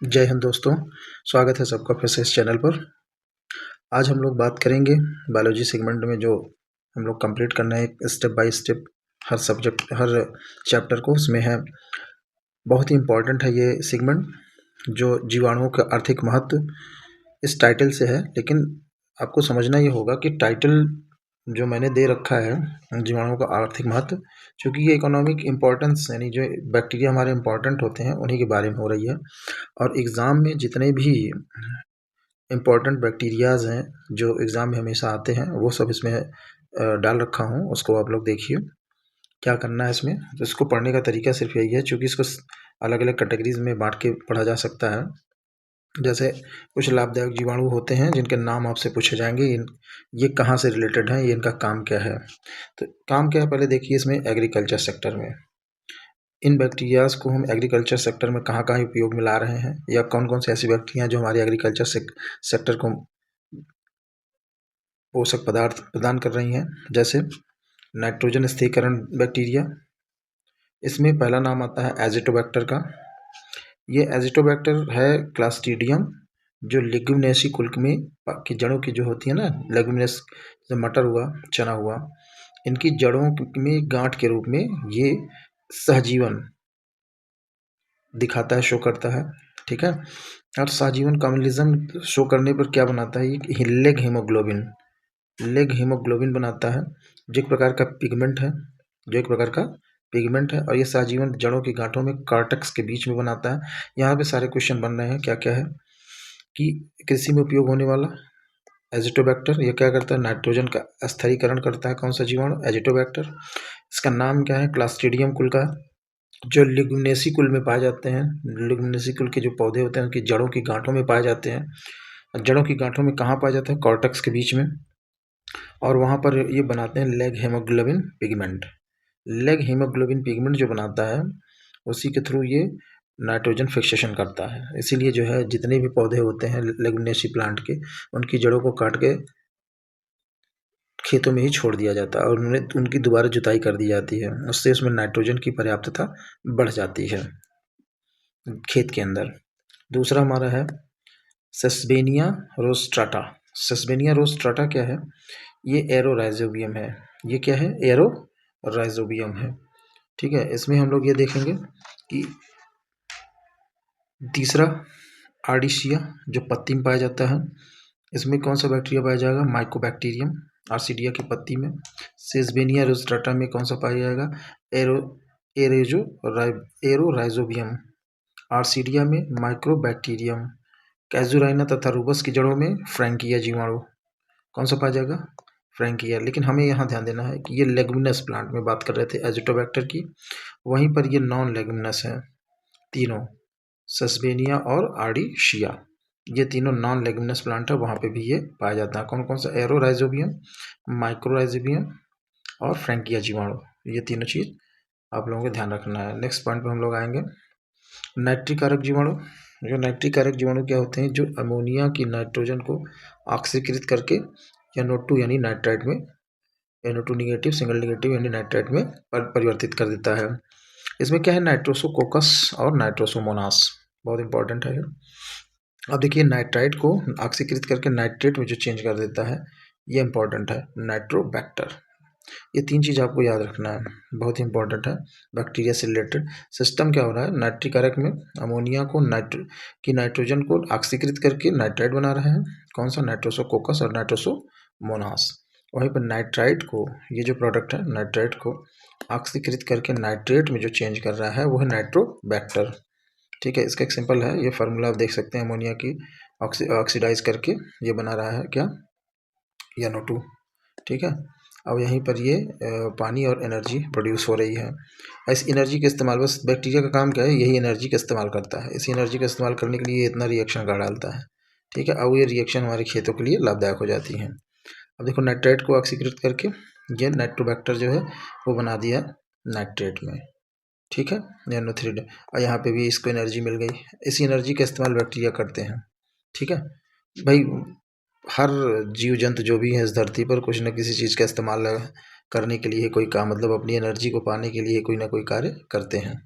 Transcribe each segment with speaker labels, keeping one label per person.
Speaker 1: जय हिंद दोस्तों, स्वागत है सबका फिर से इस चैनल पर। आज हम लोग बात करेंगे बायोलॉजी सेगमेंट में जो हम लोग कंप्लीट करना है step by step her subject her chapter को, उसमें है बहुत ही इम्पोर्टेंट है ये सेगमेंट जो जीवाणुओं का आर्थिक महत्व इस टाइटल से है। लेकिन आपको समझना ये होगा कि टाइटल जो मैंने दे रखा है जीवाणुओं का आर्थिक महत्व, क्योंकि ये इकोनॉमिक इम्पोर्टेंस यानी जो बैक्टीरिया हमारे इम्पोर्टेंट होते हैं उन्हीं के बारे में हो रही है। और एग्ज़ाम में जितने भी इम्पोर्टेंट बैक्टीरियाज़ हैं जो एग्ज़ाम में हमेशा आते हैं वो सब इसमें डाल रखा हूँ, उसको आप लोग देखिए। क्या करना है इसमें, तो इसको पढ़ने का तरीका सिर्फ यही है, चूँकि इसको अलग अलग कैटेगरीज में बांट के पढ़ा जा सकता है। जैसे कुछ लाभदायक जीवाणु होते हैं जिनके नाम आपसे पूछे जाएंगे, ये कहाँ से रिलेटेड हैं, ये इनका काम क्या है। तो काम क्या है पहले देखिए इसमें एग्रीकल्चर सेक्टर में इन बैक्टीरियाज को हम एग्रीकल्चर सेक्टर में कहाँ कहाँ उपयोग में ला रहे हैं, या कौन कौन सी ऐसी बैक्टीरिया जो हमारे एग्रीकल्चर सेक्टर को पोषक पदार्थ प्रदान कर रही हैं। जैसे नाइट्रोजन स्थिरीकरण बैक्टीरिया, इसमें पहला नाम आता है एजिटोबैक्टर का। ये एजिटोबैक्टर है क्लास्ट्रीडियम, जो लेग्यूमिनेसी कुल में की जड़ों की जो होती है ना, लेग्यूमिनेस मटर हुआ, चना हुआ, इनकी जड़ों में गांठ के रूप में ये सहजीवन दिखाता है, शो करता है। ठीक है, और सहजीवन कम्युनिज्म शो करने पर क्या बनाता है, ये लेग हीमोग्लोबिन बनाता है, जो एक प्रकार का पिगमेंट है। और ये सहजीवन जड़ों की गांठों में कार्टेक्स के बीच में बनाता है। यहाँ पे सारे क्वेश्चन बन रहे हैं क्या क्या है कि कृषि में उपयोग होने वाला एजिटोबैक्टर, ये क्या करता है, नाइट्रोजन का स्थिरीकरण करता है। कौन सा जीवाणु, एजिटोबैक्टर। इसका नाम क्या है, क्लास्ट्रीडियम कुल का, जो लिग्यूमिनेसी कुल में पाए जाते हैं। लिग्यूमिनेसी कुल के जो पौधे होते हैं उनकी जड़ों की गांठों में पाए जाते हैं। जड़ों की गांठों में कहाँ पाए जाते हैं, कॉर्टेक्स के बीच में, और वहाँ पर ये बनाते हैं लेग हीमोग्लोबिन पिगमेंट जो बनाता है, उसी के थ्रू ये नाइट्रोजन फिक्सेशन करता है। इसीलिए जो है जितने भी पौधे होते हैं लेग्यूमिनेसी प्लांट के, उनकी जड़ों को काट के खेतों में ही छोड़ दिया जाता है और उनकी दोबारा जुताई कर दी जाती है। उससे उसमें नाइट्रोजन की पर्याप्तता बढ़ जाती है खेत के अंदर। दूसरा हमारा है सेस्बेनिया रोस्ट्राटा क्या है, ये एरोराइजोबियम है। ये क्या है, एरोराइजोबियम है। ठीक है, इसमें हम लोग ये देखेंगे कि तीसरा आर्डिशिया जो पत्ती में पाया जाता है, इसमें कौन सा बैक्टीरिया पाया जाएगा, माइकोबैक्टीरियम आर्सिडिया की पत्ती में। सेस्बेनिया रोस्ट्राटा में कौन सा पाया जाएगा, एरोराइजोबियम। आर्सिडिया में माइक्रोबैक्टीरियम। कैजुराइना तथा रूबस की जड़ों में फ्रैंकिया जीवाणु। कौन सा पाया जाएगा, फ्रैंकिया। लेकिन हमें यहाँ ध्यान देना है कि ये लेग्यूमिनस प्लांट में बात कर रहे थे एजिटोबैक्टर की, वहीं पर ये नॉन लेग्यूमिनस है। तीनों सेस्बेनिया और आर्डिशिया, ये तीनों नॉन लेग्यूमिनस प्लांट है, वहाँ पे भी ये पाया जाता है। कौन कौन सा, एरोराइजोबियम, माइक्रोराइजोबियम और फ्रैंकिया जीवाणु। ये तीनों चीज़ आप लोगों को ध्यान रखना है। नेक्स्ट पॉइंट पे हम लोग आएंगे, नाइट्रिक कारक जीवाणु। जो नाइट्रिक कारक जीवाणु क्या होते हैं, जो अमोनिया की नाइट्रोजन को ऑक्सीकृत करके NO2 यानी नाइट्राइट में, NO2 निगेटिव सिंगल नेगेटिव यानी नाइट्राइट में परिवर्तित कर देता है। इसमें क्या है, नाइट्रोसोकोकस और नाइट्रोसोमोनास, बहुत इंपॉर्टेंट है। अब देखिए नाइट्राइट को ऑक्सीकृत करके नाइट्रेट में जो चेंज कर देता है, ये इंपॉर्टेंट है, नाइट्रोबैक्टर। ये तीन चीज़ आपको याद रखना है, बहुत ही इंपॉर्टेंट है। बैक्टीरिया से रिलेटेड सिस्टम क्या हो रहा है, नाइट्रिक कारक में अमोनिया को नाइट्रोजन को ऑक्सीकृत करके नाइट्राइट बना रहे हैं। कौन सा, नाइट्रोसोकोकस और नाइट्रोसोमोनास। वहीं पर नाइट्राइट को, ये जो प्रोडक्ट है नाइट्राइट को ऑक्सीकृत करके नाइट्रेट में जो चेंज कर रहा है वो है नाइट्रोबैक्टर। ठीक है, इसका एक सिंपल है, ये फार्मूला आप देख सकते हैं, अमोनिया की ऑक्सीडाइज करके ये बना रहा है क्या, NO2। ठीक है, अब यहीं पर ये पानी और एनर्जी प्रोड्यूस हो रही है। इस एनर्जी के इस्तेमाल, बस बैक्टीरिया का काम क्या है, यही एनर्जी का इस्तेमाल करता है। इस एनर्जी का इस्तेमाल करने के लिए ये इतना रिएक्शन कर डालता है। ठीक है, अब ये रिएक्शन हमारे खेतों के लिए लाभदायक हो जाती है। अब देखो नाइट्राइट को ऑक्सीकृत करके ये नाइट्रोबैक्टर जो है वो बना दिया नाइट्रेट में। ठीक है, NO3, और यहाँ पे भी इसको एनर्जी मिल गई। इसी एनर्जी का इस्तेमाल बैक्टीरिया करते हैं। ठीक है भाई, हर जीव जंतु जो भी है इस धरती पर कुछ न किसी चीज़ का इस्तेमाल करने के लिए कोई काम, मतलब अपनी एनर्जी को पाने के लिए कोई ना कोई कार्य करते हैं।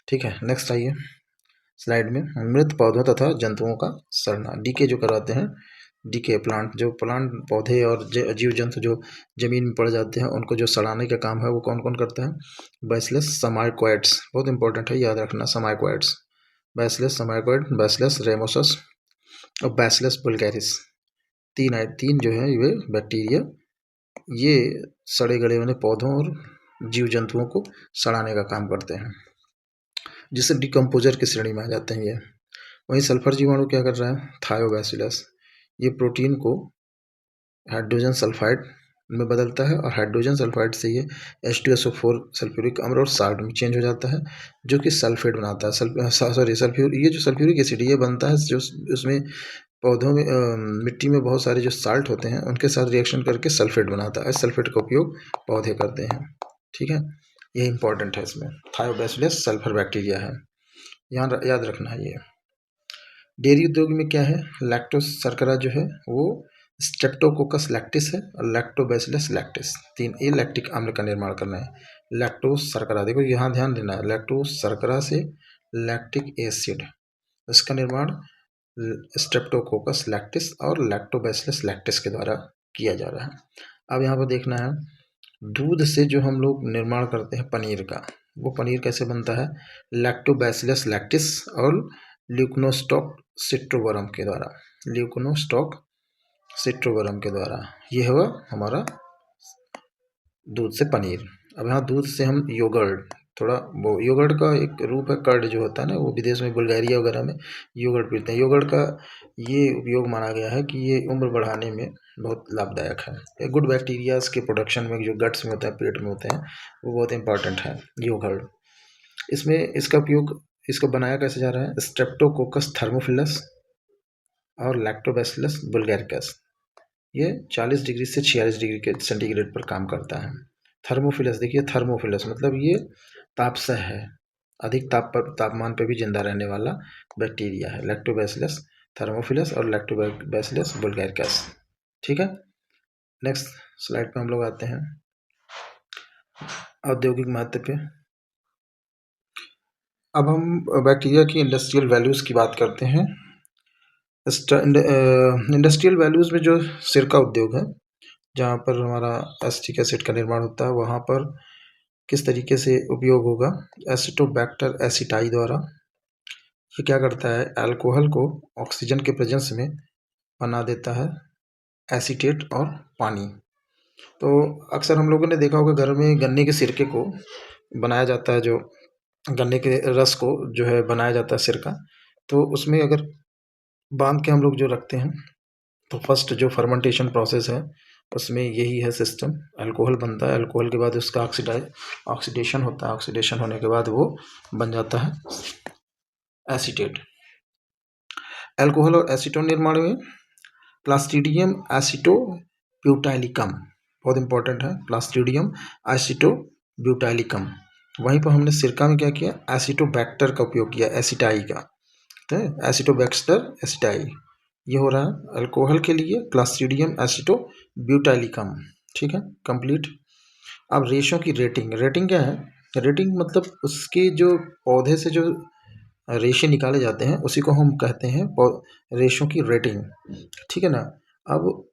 Speaker 1: ठीक है, नेक्स्ट आइए, स्लाइड में मृत पौधों तथा जंतुओं का सड़ना, डीके जो कराते हैं, डीके प्लांट, जो प्लांट पौधे और जीव जंतु जो जमीन में पड़ जाते हैं उनको जो सड़ाने का काम है वो कौन कौन करता है? बैसिलस समाइकोइड्स, बहुत इंपॉर्टेंट है, याद रखना, समाइकोइड्स, बैसिलस समाइकोइड, बैसिलस रेमोसस और बैसिलस बुल्गारिस, तीन जो है ये बैक्टीरिया, ये सड़े गले वाले पौधों और जीव जंतुओं को सड़ाने का काम करते हैं, जिससे डिकम्पोजर की श्रेणी में आ जाते हैं ये। वहीं सल्फर जीवाणु क्या कर रहा है? थायोबैसिलस, ये प्रोटीन को हाइड्रोजन सल्फाइड में बदलता है और हाइड्रोजन सल्फाइड से ये H2SO4 सल्फ्यूरिक अम्ल और साल्ट में चेंज हो जाता है, जो कि सल्फेट बनाता है। ये जो सल्फ्यूरिक एसिड ये बनता है जो उसमें पौधों में मिट्टी में बहुत सारे जो साल्ट होते हैं उनके साथ रिएक्शन करके सल्फेट बनाता है। इस सल्फेट का उपयोग पौधे करते हैं, ठीक है, ये इंपॉर्टेंट है। इसमें थायोबैसिलस सल्फर बैक्टीरिया है, यहाँ याद रखना है ये। डेयरी उद्योग में क्या है? लैक्टोस शर्करा जो है वो स्ट्रेप्टोकोकस लैक्टिस है और लैक्टोबैसिलस लैक्टिस, तीन ये लैक्टिक अम्ल का निर्माण करना है। लैक्टोस शर्करा, देखो यहाँ ध्यान देना है, लैक्टोस शर्करा से लैक्टिक एसिड, इसका निर्माण स्ट्रेप्टोकोकस लैक्टिस और लैक्टोबैसिलस लैक्टिस के द्वारा किया जा रहा है। अब यहाँ पर देखना है, दूध से जो हम लोग निर्माण करते हैं पनीर का, वो पनीर कैसे बनता है? लैक्टोबैसिलस लैक्टिस और ल्यूकोनोस्टॉक सिट्रोवरम के द्वारा, ल्यूकोनोस्टॉक सिट्रोवरम के द्वारा, ये हुआ हमारा दूध से पनीर। अब यहाँ दूध से हम योगर्ट, थोड़ा वो योगर्ट का एक रूप है, कर्ड जो होता है ना, वो विदेश में बुल्गारिया वगैरह में योगर्ट पीते हैं। योगर्ट का ये उपयोग माना गया है कि ये उम्र बढ़ाने में बहुत लाभदायक है। गुड बैक्टीरियाज के प्रोडक्शन में जो गट्स में होता है, पेट में होते हैं, वो बहुत इंपॉर्टेंट है योगर्ट। इसमें इसका उपयोग, इसको बनाया कैसे जा रहा है? स्ट्रेप्टोकोकस थर्मोफिलस और लैक्टोबैसिलस बुल्गारिकस, ये 40 डिग्री से 46 डिग्री के सेंटीग्रेड पर काम करता है। थर्मोफिलस, देखिए थर्मोफिलस मतलब ये तापसह है, अधिक तापमान पर भी जिंदा रहने वाला बैक्टीरिया है। लैक्टोबैसिलस थर्मोफिलस और लैक्टोबैसिलस बुल्गारिकस, ठीक है। नेक्स्ट स्लाइड पे हम लोग आते हैं औद्योगिक महत्व पे। अब हम बैक्टीरिया की इंडस्ट्रियल वैल्यूज़ की बात करते हैं। इंडस्ट्रियल वैल्यूज़ में जो सिरका उद्योग है, जहाँ पर हमारा एसिटिक एसिड का निर्माण होता है, वहाँ पर किस तरीके से उपयोग होगा? एसिटोबैक्टर एसिटाई द्वारा। ये क्या करता है? अल्कोहल को ऑक्सीजन के प्रेजेंस में बना देता है एसीटेट और पानी। तो अक्सर हम लोगों ने देखा होगा घर में गन्ने के सिरके को बनाया जाता है, जो गन्ने के रस को जो है बनाया जाता है सिरका, तो उसमें अगर बांध के हम लोग जो रखते हैं, तो फर्स्ट जो फर्मेंटेशन प्रोसेस है उसमें यही है सिस्टम। अल्कोहल बनता है, अल्कोहल के बाद उसका ऑक्सीडेशन होता है, ऑक्सीडेशन होने के बाद वो बन जाता है एसीटेट। अल्कोहल और एसीटोन निर्माण में क्लास्ट्रीडियम एसिटोब्यूटाइलिकम बहुत इंपॉर्टेंट है, क्लास्ट्रीडियम एसिटोब्यूटाइलिकम। वहीं पर हमने सिरका में क्या किया? एसिटोबैक्टर का उपयोग किया, एसिटाई का, तो एसिटोबैक्टर एसिटाई, ये हो रहा है अल्कोहल के लिए क्लास्ट्रीडियम एसिटोब्यूटाइलिकम, ठीक है, कंप्लीट। अब रेशों की रेटिंग क्या है? रेटिंग मतलब उसके जो पौधे से जो रेशे निकाले जाते हैं उसी को हम कहते हैं रेशों की रेटिंग, ठीक है ना। अब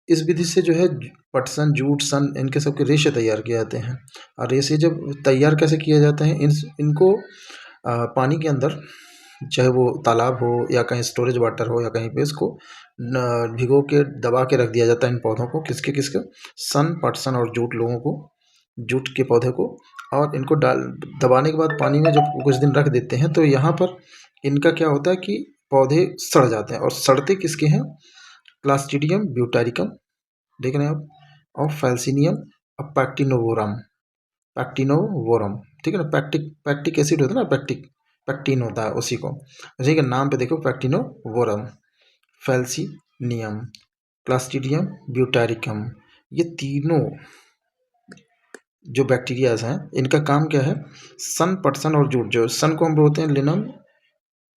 Speaker 1: इस विधि से जो है पटसन, जूट, सन, इनके सबके रेशे तैयार किए जाते हैं। और रेशे जब तैयार कैसे किए जाते हैं? इनको पानी के अंदर, चाहे वो तालाब हो या कहीं स्टोरेज वाटर हो या कहीं पे, इसको भिगो के दबा के रख दिया जाता है इन पौधों को। किसके? सन, पटसन और जूट लोगों को, जूट के पौधे को। और इनको दबाने के बाद पानी में जब कुछ दिन रख देते हैं तो यहाँ पर इनका क्या होता है कि पौधे सड़ जाते हैं। और सड़ते किसके हैं? क्लास्ट्रीडियम ब्यूटारिकम, देख रहे हैं आप, और फैल्सिनियम और पैक्टिनोवोरम, ठीक है ना। पैक्टिक एसिड होता है ना, पैक्टिन होता है, उसी को, उसी के नाम पे देखो, पैक्टिनोवोरम, फैल्सिनियम, क्लास्ट्रीडियम ब्यूटारिकम, ये तीनों जो बैक्टीरियाज हैं इनका काम क्या है? सन, पटसन और जूट, जो सन को हम बोलते हैं लिनम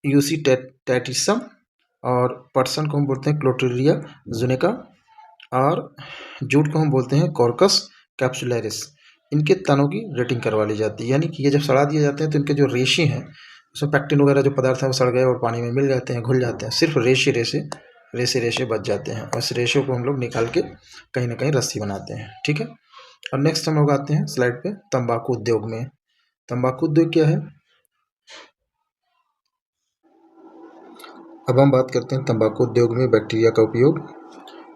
Speaker 1: यूसीटैटिसम और पटसन को हम बोलते हैं क्लोट्रिडिया जुनेका और जूट को हम बोलते हैं कॉर्कस कैप्सुलरिस। इनके तनों की रेटिंग करवा ली जाती है, यानी कि ये जब सड़ा दिए जाते हैं तो इनके जो रेशे हैं उसमें पैक्टिन वगैरह जो पदार्थ है वो सड़ गए और पानी में मिल जाते हैं, घुल जाते हैं, सिर्फ रेशे बच जाते हैं और इस रेशे को हम लोग निकाल के कहीं ना कहीं रस्सी बनाते हैं। ठीक है। और नेक्स्ट हम लोग आते हैं स्लाइड पे तंबाकू उद्योग में। तंबाकू उद्योग क्या है? अब हम बात करते हैं तंबाकू उद्योग में बैक्टीरिया का उपयोग।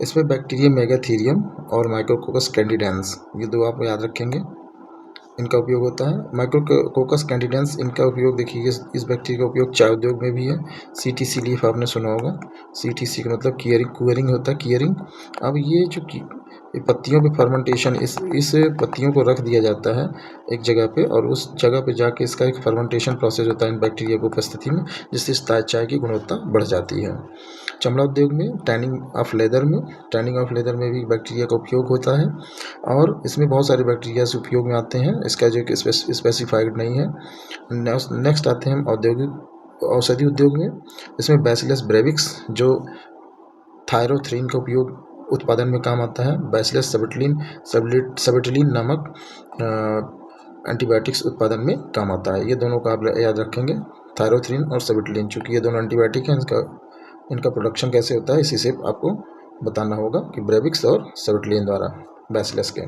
Speaker 1: इसमें बैक्टीरिया मेगाथीरियम और माइक्रोकोकस कैंडिडेंस, ये दो आप याद रखेंगे, इनका उपयोग होता है। माइक्रोकोकस कैंडिडेंस, इनका उपयोग देखिए इस बैक्टीरिया का उपयोग चाय उद्योग में भी है। CTC लीफ आपने सुना होगा, CTC का मतलब कुअरिंग होता है, कियरिंग। अब ये जो पत्तियों पे फर्मेंटेशन, इस पत्तियों को रख दिया जाता है एक जगह पे और उस जगह पे जाके इसका एक फर्मेंटेशन प्रोसेस होता है इन बैक्टीरिया की उपस्थिति में, जिससे चाय की गुणवत्ता बढ़ जाती है। चमड़ा उद्योग में टैनिंग ऑफ लेदर में भी बैक्टीरिया का उपयोग होता है और इसमें बहुत सारे बैक्टीरिया से उपयोग में आते हैं, इसका जो स्पेसिफाइड नहीं है। नेक्स्ट आते हैं औषधि उद्योग में। इसमें बैसिलस ब्रेविक्स जो थायरोथ्रीन का उपयोग उत्पादन में काम आता है, बैसिलस सबटिलिन नामक एंटीबायोटिक्स उत्पादन में काम आता है। ये दोनों का आप याद रखेंगे, थायरोथ्रीन और सबटिलिन, चूँकि ये दोनों एंटीबायोटिक हैं, इनका प्रोडक्शन कैसे होता है इसी से आपको बताना होगा कि ब्रेविक्स और सबटिलिन द्वारा बैसिलस के।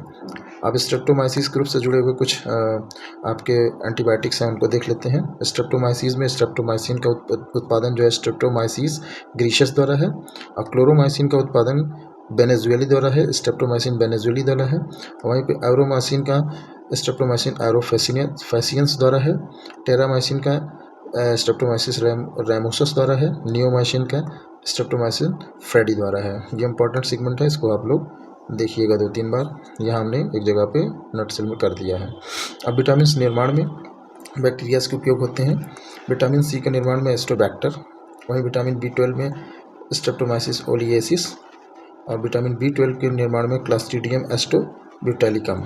Speaker 1: अब स्ट्रेप्टोमाइसिस ग्रुप से जुड़े हुए कुछ आपके एंटीबायोटिक्स हैं, उनको देख लेते हैं। स्ट्रेप्टोमाइसिस में स्ट्रेप्टोमाइसिन का उत्पादन जो है स्ट्रेप्टोमाइसिस ग्रीशियस द्वारा है और क्लोरोमाइसिन का उत्पादन बेनेजुएली द्वारा है, स्ट्रेप्टोमाइसिन बेनेजुएली द्वारा है। वहीं पे एरोमाइसिन का स्ट्रेप्टोमाइसिन एरोफेसियंस द्वारा है। टेरामाइसिन का स्ट्रेप्टोमाइसिस रैमोसस द्वारा है। नियोमाइसिन का स्ट्रेप्टोमाइसिन फ्रेडी द्वारा है। ये इंपॉर्टेंट सेगमेंट है, इसको आप लोग देखिएगा 2-3 बार, यहाँ हमने एक जगह पे नटसेल में कर दिया है। अब विटामिन निर्माण में बैक्टीरियाज के उपयोग होते हैं। विटामिन C के निर्माण में एस्टोबैक्टर, वहीं विटामिन B12 में स्ट्रेप्टोमाइसिस ओलियसिस और विटामिन B12 के निर्माण में क्लस्ट्रीडियम एस्टोब्यूटाइलिकम।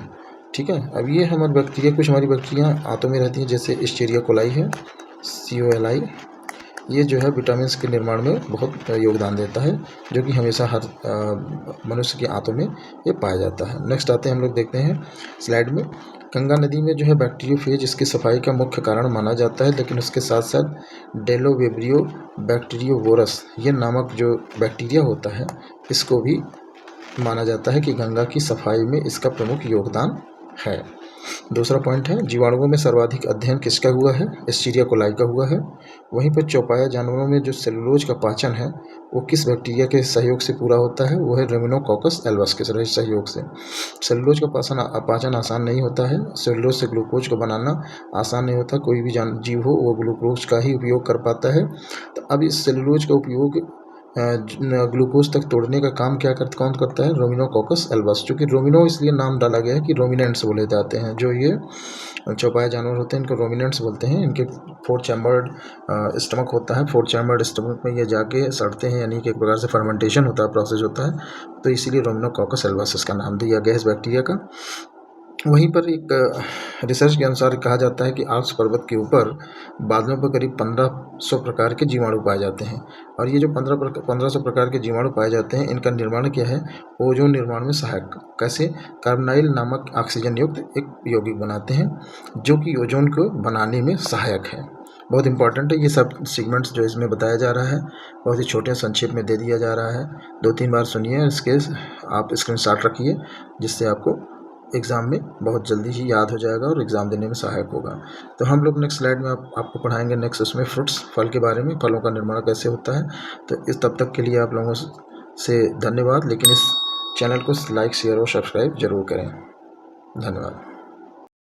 Speaker 1: ठीक है। अब ये हमारी बैक्टीरिया, कुछ हमारी बैक्टीरिया आंतों में रहती हैं, जैसे एस्चेरिया कोलाई है, COLI। ये जो है विटामिन के निर्माण में बहुत योगदान देता है, जो कि हमेशा हर मनुष्य के आंतों में ये पाया जाता है। नेक्स्ट आते हैं, हम लोग देखते हैं स्लाइड में, गंगा नदी में जो है बैक्टीरियोफेज इसकी सफाई का मुख्य कारण माना जाता है, लेकिन उसके साथ साथ डेलोवेब्रियो बैक्टीरियोवोरस ये नामक जो बैक्टीरिया होता है, इसको भी माना जाता है कि गंगा की सफाई में इसका प्रमुख योगदान है। दूसरा पॉइंट है, जीवाणुओं में सर्वाधिक अध्ययन किसका हुआ है? एस्चेरिया कोलाई का हुआ है। वहीं पर चौपाया जानवरों में जो सेलुलोज का पाचन है वो किस बैक्टीरिया के सहयोग से पूरा होता है? वो है रेमिनोकोकस एल्बस के सहयोग से। सेलुलोज का पाचन आसान नहीं होता है, सेलुलोज से ग्लूकोज को बनाना आसान नहीं होता, कोई भी जीव हो वो ग्लूकोज का ही उपयोग कर पाता है। तो अब इस सेलुलोज का उपयोग ग्लूकोज तक तोड़ने का काम कौन करता है? रोमिनोकोकस एल्बस। चूँकि रोमिनो इसलिए नाम डाला गया है कि रोमिनेंट्स बोले जाते हैं, जो ये चौपाया जानवर होते हैं इनको रोमिनेंट्स बोलते हैं। इनके 4 चैम्बर्ड स्टमक होता है, 4 चैम्बर्ड स्टमक में ये जाके सड़ते हैं, यानी कि एक प्रकार से फर्मेंटेशन होता है, प्रोसेस होता है, तो इसीलिए रोमिनोकोकस एल्बस इसका नाम दिया गया इस बैक्टीरिया का। वहीं पर एक रिसर्च के अनुसार कहा जाता है कि आल्प्स पर्वत के ऊपर बादलों पर करीब 1500 प्रकार के जीवाणु पाए जाते हैं और ये जो 1500 प्रकार के जीवाणु पाए जाते हैं, इनका निर्माण क्या है? ओजोन निर्माण में सहायक। कैसे? कार्बोनाइल नामक ऑक्सीजन युक्त एक यौगिक बनाते हैं जो कि ओजोन को बनाने में सहायक है। बहुत इंपॉर्टेंट है ये सब सेगमेंट्स जो इसमें बताया जा रहा है, बहुत ही छोटे संक्षेप में दे दिया जा रहा है। 2-3 बार सुनिए, इसके आप स्क्रीनशॉट रखिए, जिससे आपको एग्ज़ाम में बहुत जल्दी ही याद हो जाएगा और एग्ज़ाम देने में सहायक होगा। तो हम लोग नेक्स्ट स्लाइड में आपको पढ़ाएंगे नेक्स्ट उसमें फ्रूट्स, फल के बारे में, फलों का निर्माण कैसे होता है। तो इस तब तक के लिए आप लोगों से धन्यवाद, लेकिन इस चैनल को लाइक, शेयर और सब्सक्राइब जरूर करें। धन्यवाद।